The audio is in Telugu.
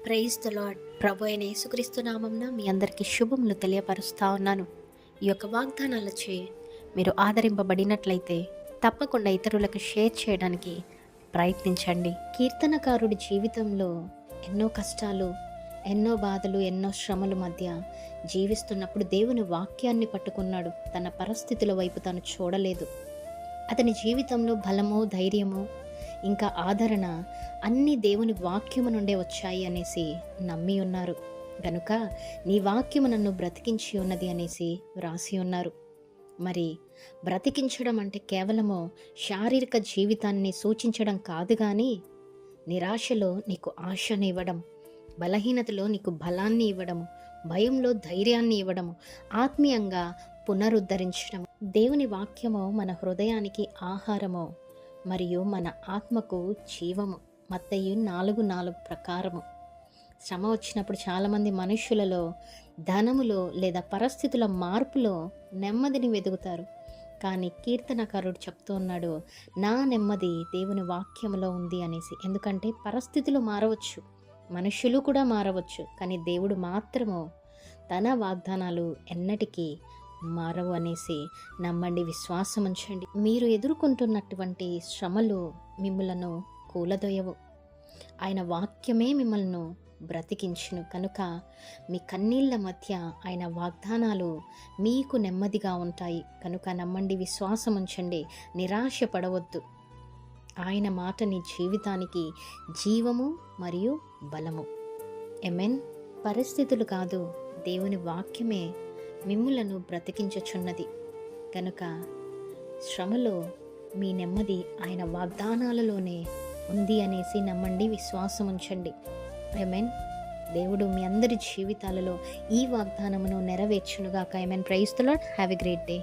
Praise the lord. ప్రభు అయిన యేసుక్రీస్తు నామమున మీ అందరికీ శుభములు తెలియపరుస్తా ఉన్నాను. ఈ యొక్క వాగ్దానాలచే మీరు ఆదరింపబడినట్లయితే తప్పకుండా ఇతరులకు షేర్ చేయడానికి ప్రయత్నించండి. కీర్తనకారుడి జీవితంలో ఎన్నో కష్టాలు, ఎన్నో బాధలు, ఎన్నో శ్రమల మధ్య జీవిస్తున్నప్పుడు దేవుని వాక్యాన్ని పట్టుకున్నాడు. తన పరిస్థితుల వైపు తను చూడలేదు. అతని జీవితంలో బలము, ధైర్యము, ఇంకా ఆదరణ అన్నీ దేవుని వాక్యము నుండే వచ్చాయి అనేసి నమ్మి ఉన్నారు. గనుక నీ వాక్యము నన్ను బ్రతికించి ఉన్నది అనేసి వ్రాసి ఉన్నారు. మరి బ్రతికించడం అంటే కేవలము శారీరక జీవితాన్ని సూచించడం కాదు, కానీ నిరాశలో నీకు ఆశని ఇవ్వడం, బలహీనతలో నీకు బలాన్ని ఇవ్వడము, భయంలో ధైర్యాన్ని ఇవ్వడము, ఆత్మీయంగా పునరుద్ధరించడం. దేవుని వాక్యము మన హృదయానికి ఆహారము మరియు మన ఆత్మకు జీవము. మత్తయి 4:4 ప్రకారము. శ్రమ వచ్చినప్పుడు చాలామంది మనుషులలో ధనములో లేదా పరిస్థితుల మార్పులో నెమ్మదిని వెతుకుతారు. కానీ కీర్తనకారుడు చెప్తూ ఉన్నాడు, నా నెమ్మది దేవుని వాక్యములో ఉంది అనేసి. ఎందుకంటే పరిస్థితులు మారవచ్చు, మనుషులు కూడా మారవచ్చు, కానీ దేవుడు మాత్రము తన వాగ్దానాలు ఎన్నటికీ మారవు అనేసి నమ్మండి, విశ్వాసం ఉంచండి. మీరు ఎదుర్కొంటున్నటువంటి శ్రమలు మిమ్మలను కూలదొయ్యవు. ఆయన వాక్యమే మిమ్మల్ని బ్రతికించును. కనుక మీ కన్నీళ్ళ మధ్య ఆయన వాగ్దానాలు మీకు నెమ్మదిగా ఉంటాయి. కనుక నమ్మండి, విశ్వాసం ఉంచండి, నిరాశ పడవద్దు. ఆయన మాట నీ జీవితానికి జీవము మరియు బలము. ఆమేన్. పరిస్థితులు కాదు, దేవుని వాక్యమే మిమ్ములను బ్రతికించుచున్నది. కనుక శ్రమలో మీ నెమ్మది ఆయన వాగ్దానాలలోనే ఉంది అనేసి నమ్మండి, విశ్వాసం ఉంచండి. ఆమేన్. దేవుడు మీ అందరి జీవితాలలో ఈ వాగ్దానమును నెరవేర్చునుగాక. Amen. Praise the Lord. Have a great day.